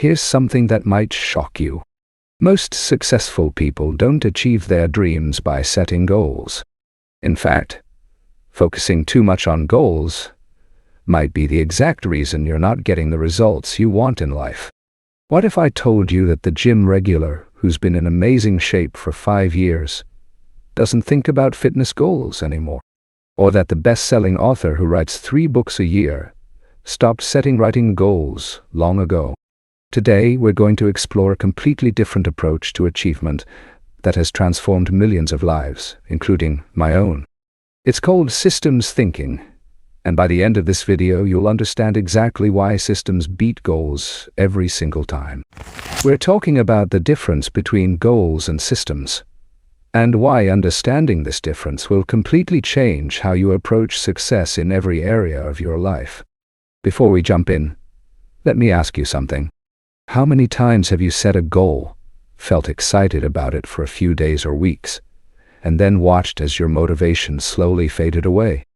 Here's something that might shock you. Most successful people don't achieve their dreams by setting goals. In fact, focusing too much on goals might be the exact reason you're not getting the results you want in life. What if I told you that the gym regular who's been in amazing shape for 5 years doesn't think about fitness goals anymore? Or that the best-selling author who writes 3 books a year stopped setting writing goals long ago? Today, we're going to explore a completely different approach to achievement that has transformed millions of lives, including my own. It's called systems thinking, and by the end of this video, you'll understand exactly why systems beat goals every single time. We're talking about the difference between goals and systems, and why understanding this difference will completely change how you approach success in every area of your life. Before we jump in, let me ask you something. How many times have you set a goal, felt excited about it for a few days or weeks, and then watched as your motivation slowly faded away?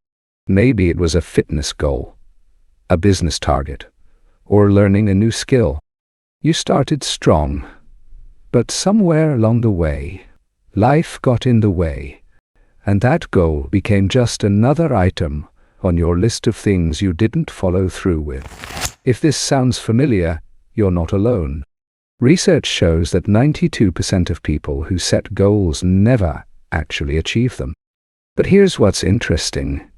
Maybe it was a fitness goal, a business target, or learning a new skill. You started strong, but somewhere along the way, life got in the way, and that goal became just another item on your list of things you didn't follow through with. If this sounds familiar, you're not alone. Research shows that 92% of people who set goals never actually achieve them. But here's what's interesting.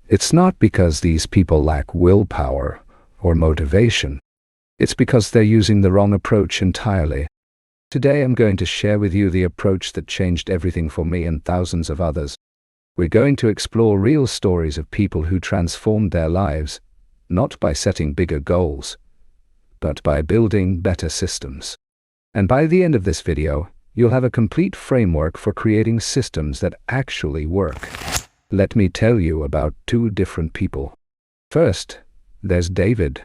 It's not because these people lack willpower or motivation. It's because they're using the wrong approach entirely. Today I'm going to share with you the approach that changed everything for me and thousands of others. We're going to explore real stories of people who transformed their lives, not by setting bigger goals, but by building better systems. And by the end of this video, you'll have a complete framework for creating systems that actually work. Let me tell you about 2 different people. First, there's David.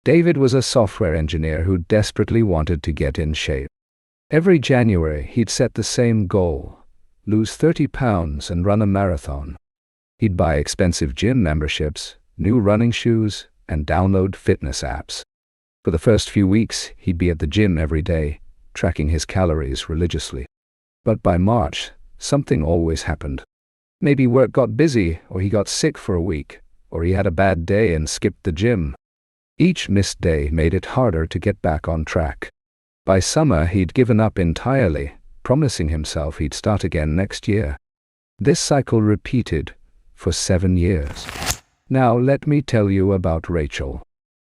David was a software engineer who desperately wanted to get in shape. Every January, he'd set the same goal: lose 30 pounds and run a marathon. He'd buy expensive gym memberships, new running shoes, and download fitness apps. For the first few weeks, he'd be at the gym every day, tracking his calories religiously. But by March, something always happened. Maybe work got busy, or he got sick for a week, or he had a bad day and skipped the gym. Each missed day made it harder to get back on track. By summer, he'd given up entirely, promising himself he'd start again next year. This cycle repeated for 7 years. Now let me tell you about Rachel.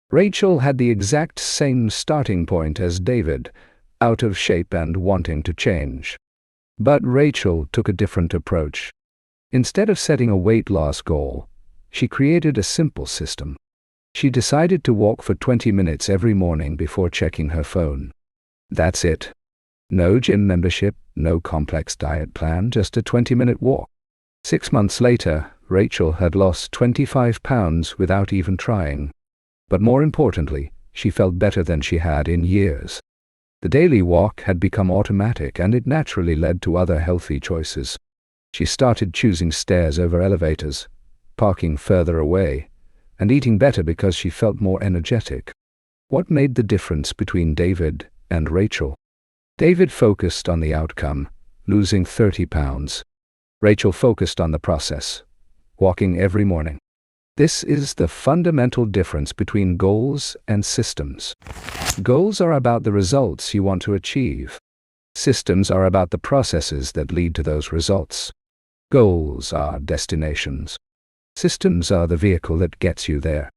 Rachel had the exact same starting point as David, out of shape and wanting to change. But Rachel took a different approach. Instead of setting a weight loss goal, she created a simple system. She decided to walk for 20 minutes every morning before checking her phone. That's it. No gym membership, no complex diet plan, just a 20-minute walk. 6 months later, Rachel had lost 25 pounds without even trying. But more importantly, she felt better than she had in years. The daily walk had become automatic, and it naturally led to other healthy choices. She started choosing stairs over elevators, parking further away, and eating better because she felt more energetic. What made the difference between David and Rachel? David focused on the outcome, losing 30 pounds. Rachel focused on the process, walking every morning. This is the fundamental difference between goals and systems. Goals are about the results you want to achieve. Systems are about the processes that lead to those results. Goals are destinations. Systems are the vehicle that gets you there.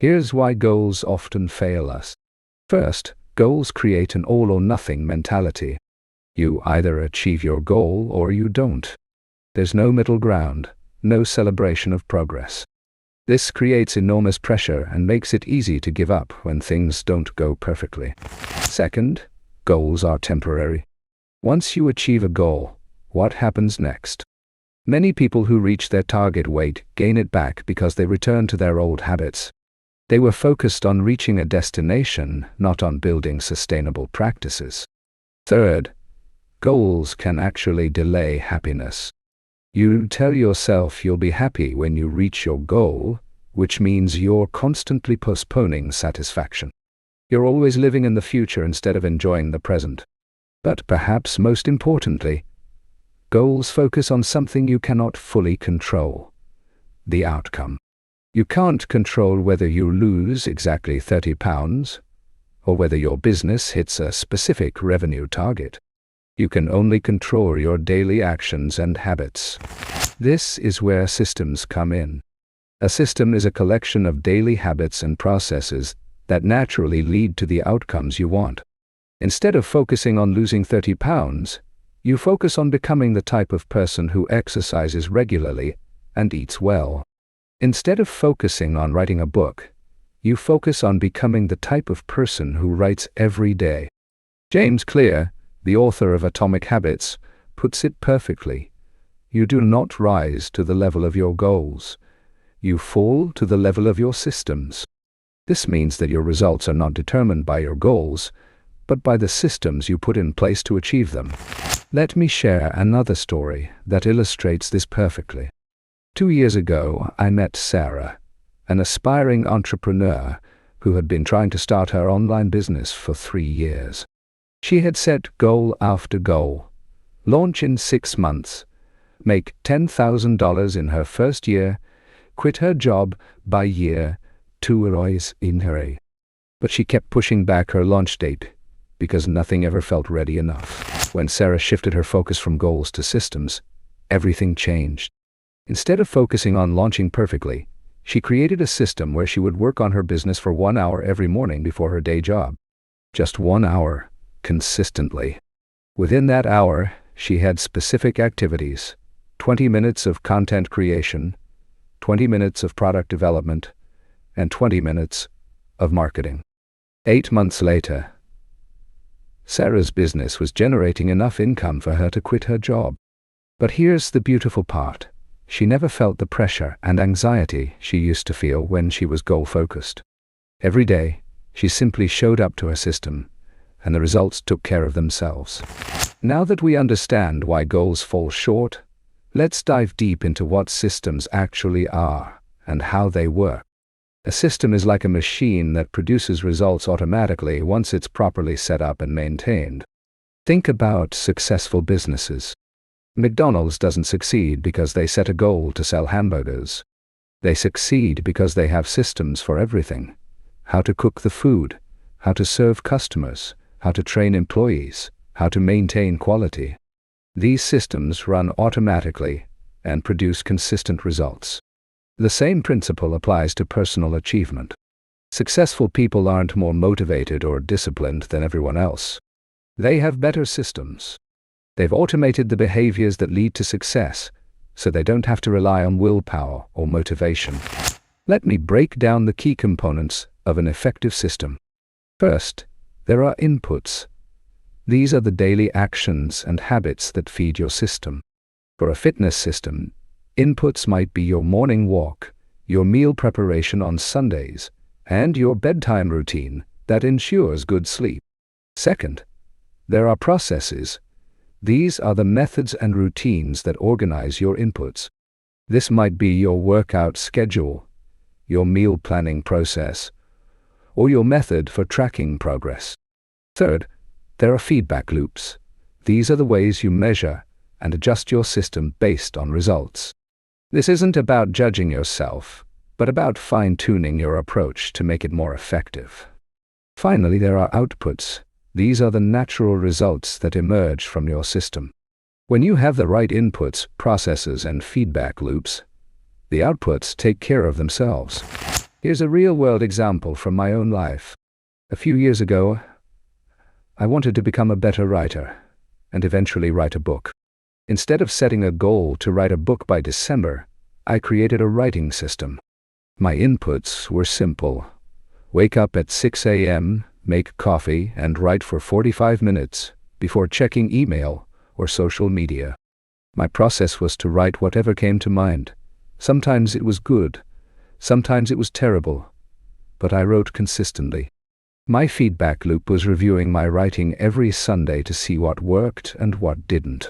Here's why goals often fail us. First, goals create an all-or-nothing mentality. You either achieve your goal or you don't. There's no middle ground, no celebration of progress. This creates enormous pressure and makes it easy to give up when things don't go perfectly. Second, goals are temporary. Once you achieve a goal, what happens next? Many people who reach their target weight gain it back because they return to their old habits. They were focused on reaching a destination, not on building sustainable practices. Third, goals can actually delay happiness. You tell yourself you'll be happy when you reach your goal, which means you're constantly postponing satisfaction. You're always living in the future instead of enjoying the present. But perhaps most importantly, goals focus on something you cannot fully control: the outcome. You can't control whether you lose exactly 30 pounds or whether your business hits a specific revenue target. You can only control your daily actions and habits. This is where systems come in. A system is a collection of daily habits and processes that naturally lead to the outcomes you want. Instead of focusing on losing 30 pounds, you focus on becoming the type of person who exercises regularly and eats well. Instead of focusing on writing a book, you focus on becoming the type of person who writes every day. James Clear, the author of Atomic Habits, puts it perfectly. You do not rise to the level of your goals. You fall to the level of your systems. This means that your results are not determined by your goals, but by the systems you put in place to achieve them. Let me share another story that illustrates this perfectly. 2 years ago, I met Sarah, an aspiring entrepreneur who had been trying to start her online business for 3 years. She had set goal after goal: launch in 6 months, make $10,000 in her first year, quit her job by year 2 in her. But she kept pushing back her launch date because nothing ever felt ready enough. When Sarah shifted her focus from goals to systems, everything changed. Instead of focusing on launching perfectly, she created a system where she would work on her business for 1 hour every morning before her day job. Just 1 hour, consistently. Within that hour, she had specific activities: 20 minutes of content creation, 20 minutes of product development, and 20 minutes of marketing. 8 months later, Sarah's business was generating enough income for her to quit her job. But here's the beautiful part. She never felt the pressure and anxiety she used to feel when she was goal-focused. Every day, she simply showed up to her system, and the results took care of themselves. Now that we understand why goals fall short, let's dive deep into what systems actually are and how they work. A system is like a machine that produces results automatically once it's properly set up and maintained. Think about successful businesses. McDonald's doesn't succeed because they set a goal to sell hamburgers. They succeed because they have systems for everything: how to cook the food, how to serve customers, how to train employees, how to maintain quality. These systems run automatically and produce consistent results. The same principle applies to personal achievement. Successful people aren't more motivated or disciplined than everyone else. They have better systems. They've automated the behaviors that lead to success, so they don't have to rely on willpower or motivation. Let me break down the key components of an effective system. First, there are inputs. These are the daily actions and habits that feed your system. For a fitness system, inputs might be your morning walk, your meal preparation on Sundays, and your bedtime routine that ensures good sleep. Second, there are processes. These are the methods and routines that organize your inputs. This might be your workout schedule, your meal planning process, or your method for tracking progress. Third, there are feedback loops. These are the ways you measure and adjust your system based on results. This isn't about judging yourself, but about fine-tuning your approach to make it more effective. Finally, there are outputs. These are the natural results that emerge from your system. When you have the right inputs, processes, and feedback loops, the outputs take care of themselves. Here's a real-world example from my own life. A few years ago, I wanted to become a better writer and eventually write a book. Instead of setting a goal to write a book by December, I created a writing system. My inputs were simple: wake up at 6 a.m., make coffee, and write for 45 minutes before checking email or social media. My process was to write whatever came to mind. Sometimes it was good, sometimes it was terrible, but I wrote consistently. My feedback loop was reviewing my writing every Sunday to see what worked and what didn't.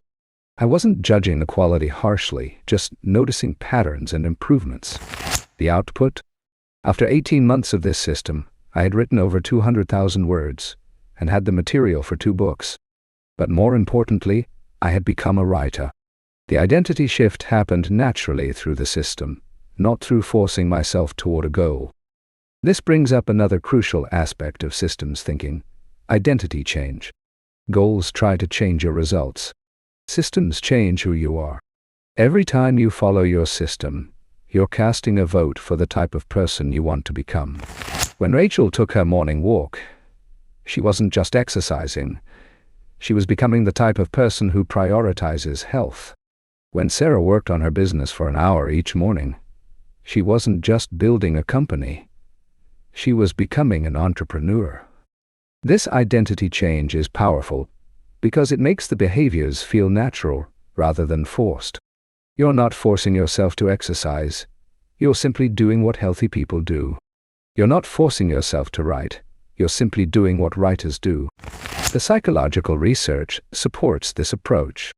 I wasn't judging the quality harshly, just noticing patterns and improvements. The output? After 18 months of this system, I had written over 200,000 words and had the material for 2 books. But more importantly, I had become a writer. The identity shift happened naturally through the system, not through forcing myself toward a goal. This brings up another crucial aspect of systems thinking: identity change. Goals try to change your results. Systems change who you are. Every time you follow your system, you're casting a vote for the type of person you want to become. When Rachel took her morning walk, she wasn't just exercising. She was becoming the type of person who prioritizes health. When Sarah worked on her business for an hour each morning, she wasn't just building a company. She was becoming an entrepreneur. This identity change is powerful because it makes the behaviors feel natural rather than forced. You're not forcing yourself to exercise. You're simply doing what healthy people do. You're not forcing yourself to write. You're simply doing what writers do. The psychological research supports this approach.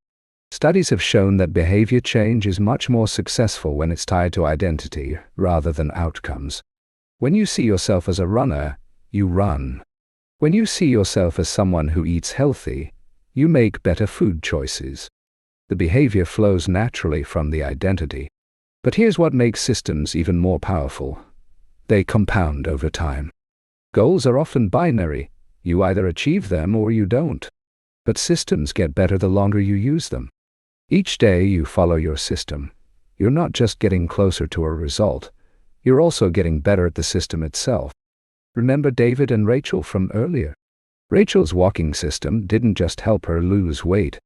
Studies have shown that behavior change is much more successful when it's tied to identity rather than outcomes. When you see yourself as a runner, you run. When you see yourself as someone who eats healthy, you make better food choices. The behavior flows naturally from the identity. But here's what makes systems even more powerful. They compound over time. Goals are often binary. You either achieve them or you don't. But systems get better the longer you use them. Each day you follow your system, you're not just getting closer to a result, you're also getting better at the system itself. Remember David and Rachel from earlier? Rachel's walking system didn't just help her lose weight.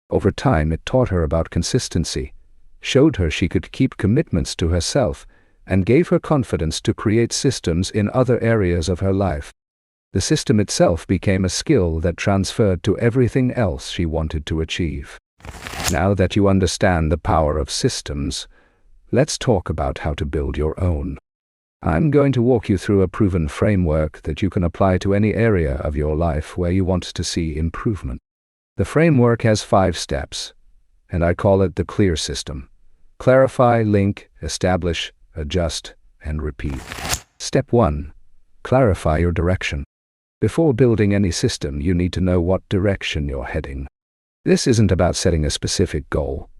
Over time it taught her about consistency, showed her she could keep commitments to herself, and gave her confidence to create systems in other areas of her life. The system itself became a skill that transferred to everything else she wanted to achieve. Now that you understand the power of systems, let's talk about how to build your own. I'm going to walk you through a proven framework that you can apply to any area of your life where you want to see improvement. The framework has 5 steps, and I call it the CLEAR system. Clarify, link, establish, adjust, and repeat. Step 1. Clarify your direction. Before building any system, you need to know what direction you're heading. This isn't about setting a specific goal,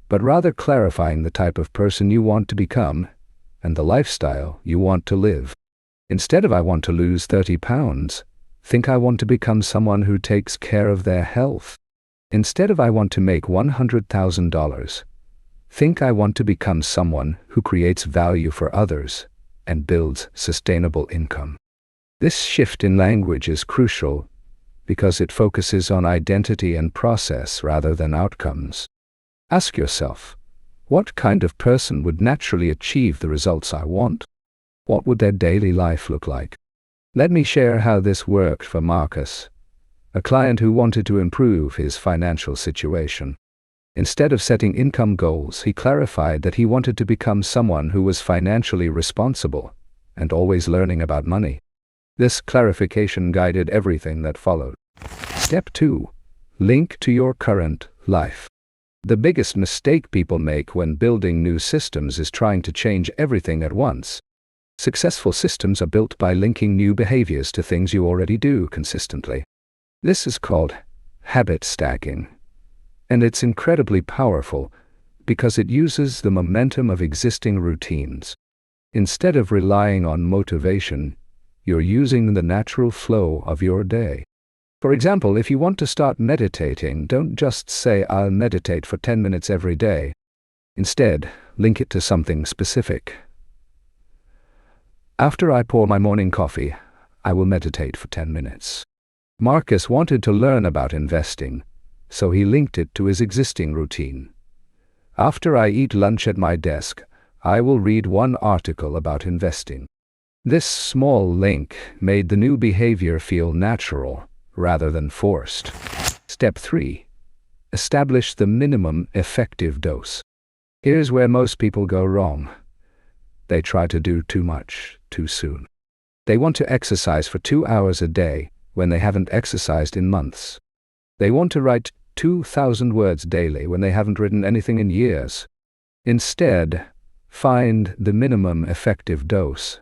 but rather clarifying the type of person you want to become and the lifestyle you want to live. Instead of "I want to lose 30 pounds, think "I want to become someone who takes care of their health." Instead of "I want to make $100,000, think "I want to become someone who creates value for others and builds sustainable income." This shift in language is crucial because it focuses on identity and process rather than outcomes. Ask yourself, what kind of person would naturally achieve the results I want? What would their daily life look like? Let me share how this worked for Marcus, a client who wanted to improve his financial situation. Instead of setting income goals, he clarified that he wanted to become someone who was financially responsible and always learning about money. This clarification guided everything that followed. Step 2. Link to your current life. The biggest mistake people make when building new systems is trying to change everything at once. Successful systems are built by linking new behaviors to things you already do consistently. This is called habit stacking, and it's incredibly powerful because it uses the momentum of existing routines. Instead of relying on motivation, you're using the natural flow of your day. For example, if you want to start meditating, don't just say "I'll meditate for 10 minutes every day." Instead, link it to something specific. After I pour my morning coffee, I will meditate for 10 minutes. Marcus wanted to learn about investing, so he linked it to his existing routine. After I eat lunch at my desk, I will read 1 article about investing. This small link made the new behavior feel natural rather than forced. Step 3. Establish the minimum effective dose. Here's where most people go wrong. They try to do too much too soon. They want to exercise for 2 hours a day when they haven't exercised in months. They want to write 2,000 words daily when they haven't written anything in years. Instead, find the minimum effective dose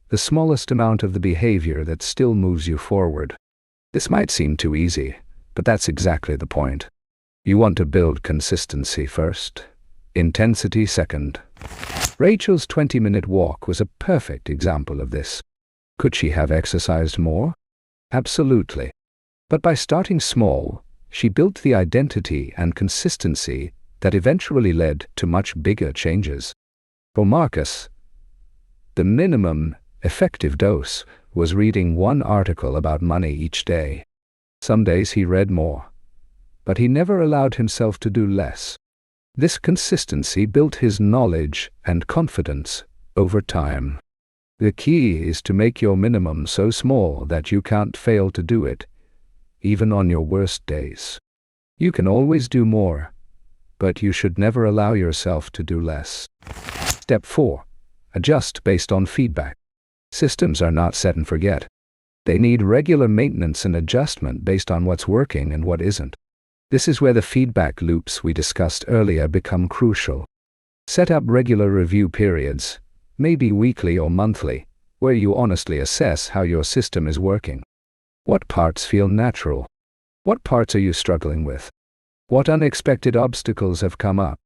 the smallest amount of the behavior that still moves you forward. This might seem too easy, but that's exactly the point. You want to build consistency first, intensity second. Rachel's 20-minute walk was a perfect example of this. Could she have exercised more? Absolutely. But by starting small, she built the identity and consistency that eventually led to much bigger changes. For Marcus, the minimum effective dose was reading one article about money each day. Some days he read more, but he never allowed himself to do less. This consistency built his knowledge and confidence over time. The key is to make your minimum so small that you can't fail to do it, even on your worst days. You can always do more, but you should never allow yourself to do less. Step 4. Adjust based on feedback. Systems are not set and forget. They need regular maintenance and adjustment based on what's working and what isn't. This is where the feedback loops we discussed earlier become crucial. Set up regular review periods, maybe weekly or monthly, where you honestly assess how your system is working. What parts feel natural? What parts are you struggling with? What unexpected obstacles have come up?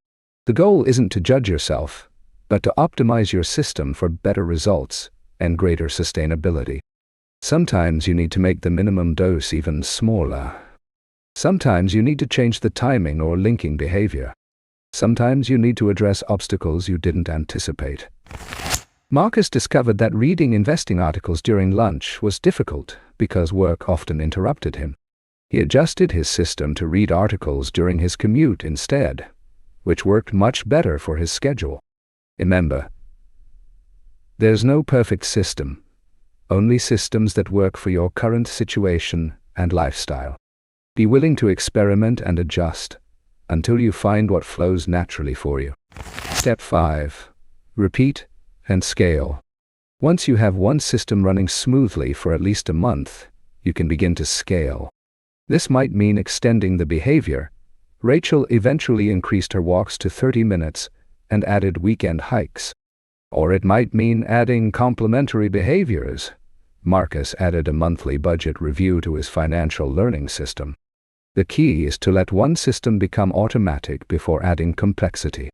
The goal isn't to judge yourself, but to optimize your system for better results and greater sustainability. Sometimes you need to make the minimum dose even smaller. Sometimes you need to change the timing or linking behavior. Sometimes you need to address obstacles you didn't anticipate. Marcus discovered that reading investing articles during lunch was difficult because work often interrupted him. He adjusted his system to read articles during his commute instead, which worked much better for his schedule. Remember, there's no perfect system, only systems that work for your current situation and lifestyle. Be willing to experiment and adjust until you find what flows naturally for you. Step 5. Repeat and scale. Once you have one system running smoothly for at least a month, you can begin to scale. This might mean extending the behavior. Rachel eventually increased her walks to 30 minutes and added weekend hikes. Or it might mean adding complementary behaviors. Marcus added a monthly budget review to his financial learning system. The key is to let one system become automatic before adding complexity.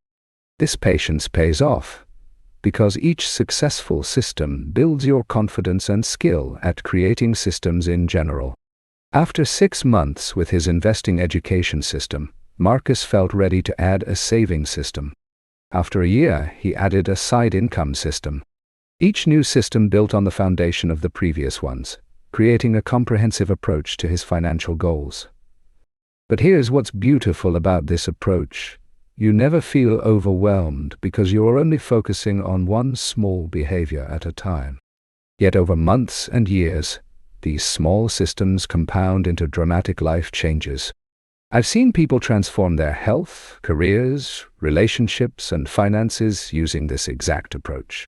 This patience pays off, because each successful system builds your confidence and skill at creating systems in general. After 6 months with his investing education system, Marcus felt ready to add a saving system. After a year, he added a side income system. Each new system built on the foundation of the previous ones, creating a comprehensive approach to his financial goals. But here's what's beautiful about this approach. You never feel overwhelmed because you're only focusing on one small behavior at a time. Yet over months and years, these small systems compound into dramatic life changes. I've seen people transform their health, careers, relationships, and finances using this exact approach.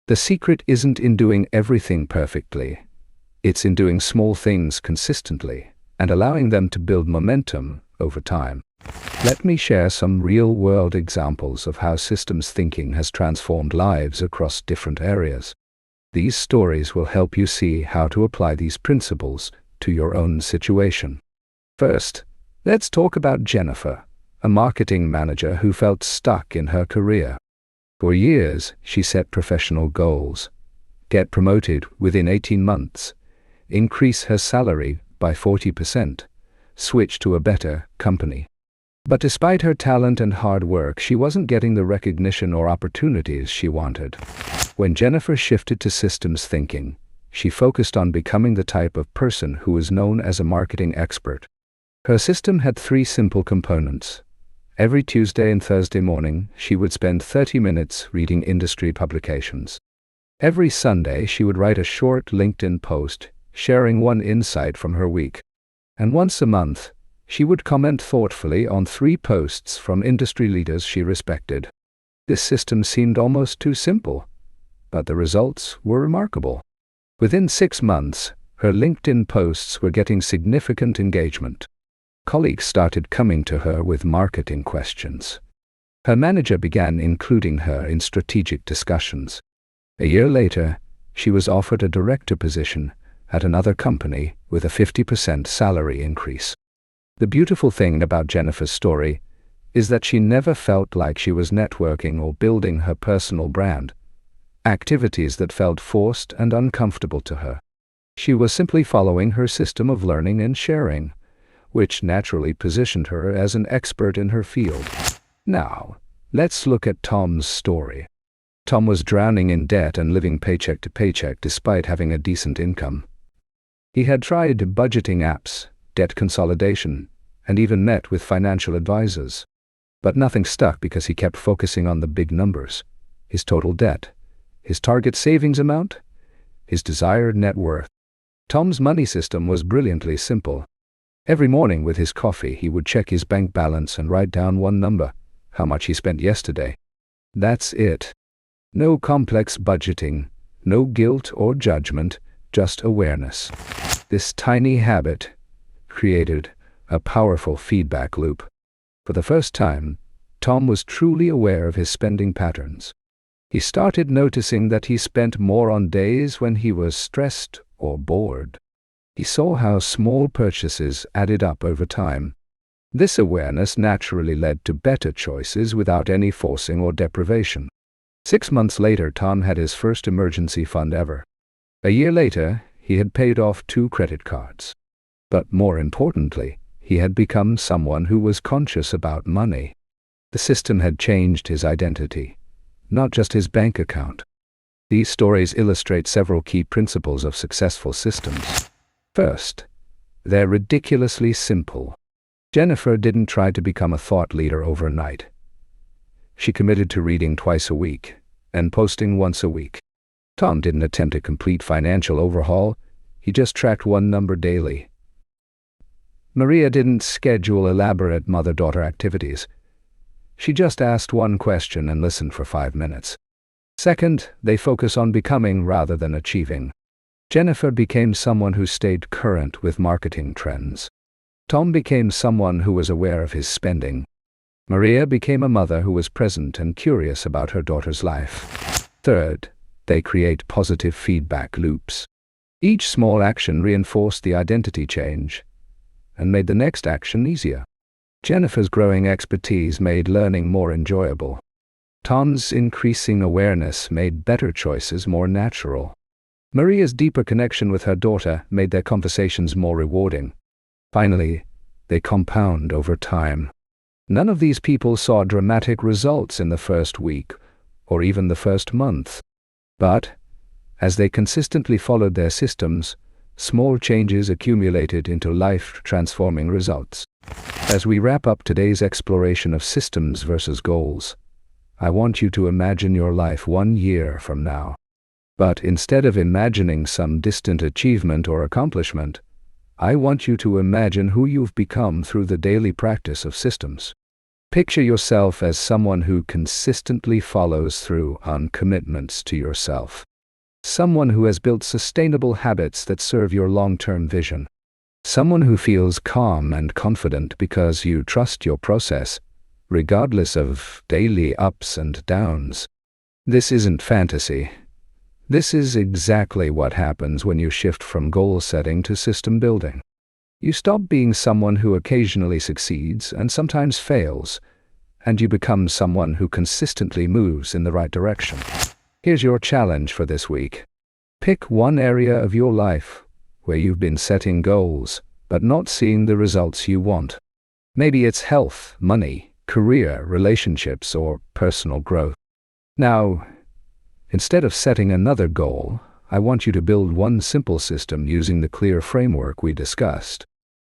The secret isn't in doing everything perfectly. It's in doing small things consistently and allowing them to build momentum over time. Let me share some real-world examples of how systems thinking has transformed lives across different areas. These stories will help you see how to apply these principles to your own situation. First, let's talk about Jennifer, a marketing manager who felt stuck in her career. For years, she set professional goals: get promoted within 18 months, increase her salary by 40%, switch to a better company. But despite her talent and hard work, she wasn't getting the recognition or opportunities she wanted. When Jennifer shifted to systems thinking, she focused on becoming the type of person who was known as a marketing expert. Her system had 3 simple components. Every Tuesday and Thursday morning, she would spend 30 minutes reading industry publications. Every Sunday, she would write a short LinkedIn post, sharing one insight from her week. And once a month, she would comment thoughtfully on 3 posts from industry leaders she respected. This system seemed almost too simple, but the results were remarkable. Within 6 months, her LinkedIn posts were getting significant engagement. Colleagues started coming to her with marketing questions. Her manager began including her in strategic discussions. A year later, she was offered a director position at another company with a 50% salary increase. The beautiful thing about Jennifer's story is that she never felt like she was networking or building her personal brand, activities that felt forced and uncomfortable to her. She was simply following her system of learning and sharing, which naturally positioned her as an expert in her field. Now, let's look at Tom's story. Tom was drowning in debt and living paycheck to paycheck despite having a decent income. He had tried budgeting apps, debt consolidation, and even met with financial advisors. But nothing stuck because he kept focusing on the big numbers: his total debt, his target savings amount, his desired net worth. Tom's money system was brilliantly simple. Every morning with his coffee, he would check his bank balance and write down one number: how much he spent yesterday. That's it. No complex budgeting, no guilt or judgment, just awareness. This tiny habit created a powerful feedback loop. For the first time, Tom was truly aware of his spending patterns. He started noticing that he spent more on days when he was stressed or bored. He saw how small purchases added up over time. This awareness naturally led to better choices without any forcing or deprivation. 6 months later, Tom had his first emergency fund ever. A year later, he had paid off 2 credit cards. But more importantly, he had become someone who was conscious about money. The system had changed his identity, not just his bank account. These stories illustrate several key principles of successful systems. First, they're ridiculously simple. Jennifer didn't try to become a thought leader overnight. She committed to reading twice a week and posting once a week. Tom didn't attempt a complete financial overhaul. He just tracked one number daily. Maria didn't schedule elaborate mother-daughter activities. She just asked one question and listened for 5 minutes. Second, they focus on becoming rather than achieving. Jennifer became someone who stayed current with marketing trends. Tom became someone who was aware of his spending. Maria became a mother who was present and curious about her daughter's life. Third, they create positive feedback loops. Each small action reinforced the identity change and made the next action easier. Jennifer's growing expertise made learning more enjoyable. Tom's increasing awareness made better choices more natural. Maria's deeper connection with her daughter made their conversations more rewarding. Finally, they compound over time. None of these people saw dramatic results in the first week or even the first month. But, as they consistently followed their systems, small changes accumulated into life-transforming results. As we wrap up today's exploration of systems versus goals, I want you to imagine your life 1 year from now. But instead of imagining some distant achievement or accomplishment, I want you to imagine who you've become through the daily practice of systems. Picture yourself as someone who consistently follows through on commitments to yourself. Someone who has built sustainable habits that serve your long-term vision. Someone who feels calm and confident because you trust your process, regardless of daily ups and downs. This isn't fantasy. This is exactly what happens when you shift from goal setting to system building. You stop being someone who occasionally succeeds and sometimes fails, and you become someone who consistently moves in the right direction. Here's your challenge for this week. Pick one area of your life where you've been setting goals, but not seeing the results you want. Maybe it's health, money, career, relationships, or personal growth. Now, instead of setting another goal, I want you to build one simple system using the clear framework we discussed.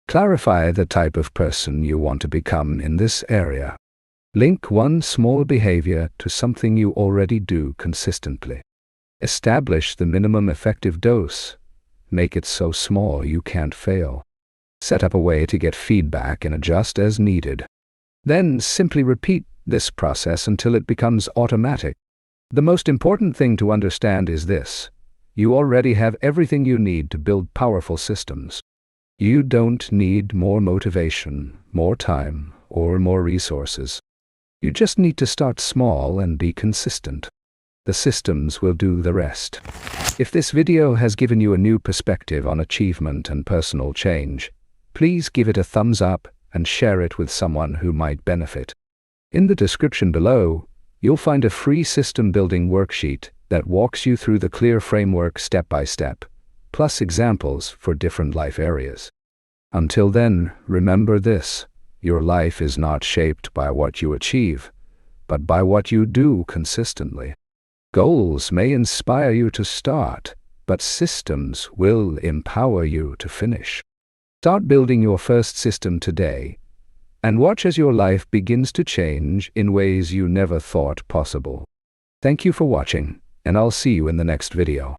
Clarify the type of person you want to become in this area. Link one small behavior to something you already do consistently. Establish the minimum effective dose. Make it so small you can't fail. Set up a way to get feedback and adjust as needed. Then simply repeat this process until it becomes automatic. The most important thing to understand is this: you already have everything you need to build powerful systems. You don't need more motivation, more time, or more resources. You just need to start small and be consistent. The systems will do the rest. If this video has given you a new perspective on achievement and personal change, please give it a thumbs up and share it with someone who might benefit. In the description below, you'll find a free system building worksheet that walks you through the clear framework step by step, plus examples for different life areas. Until then, remember this: your life is not shaped by what you achieve, but by what you do consistently. Goals may inspire you to start, but systems will empower you to finish. Start building your first system today, and watch as your life begins to change in ways you never thought possible. Thank you for watching, and I'll see you in the next video.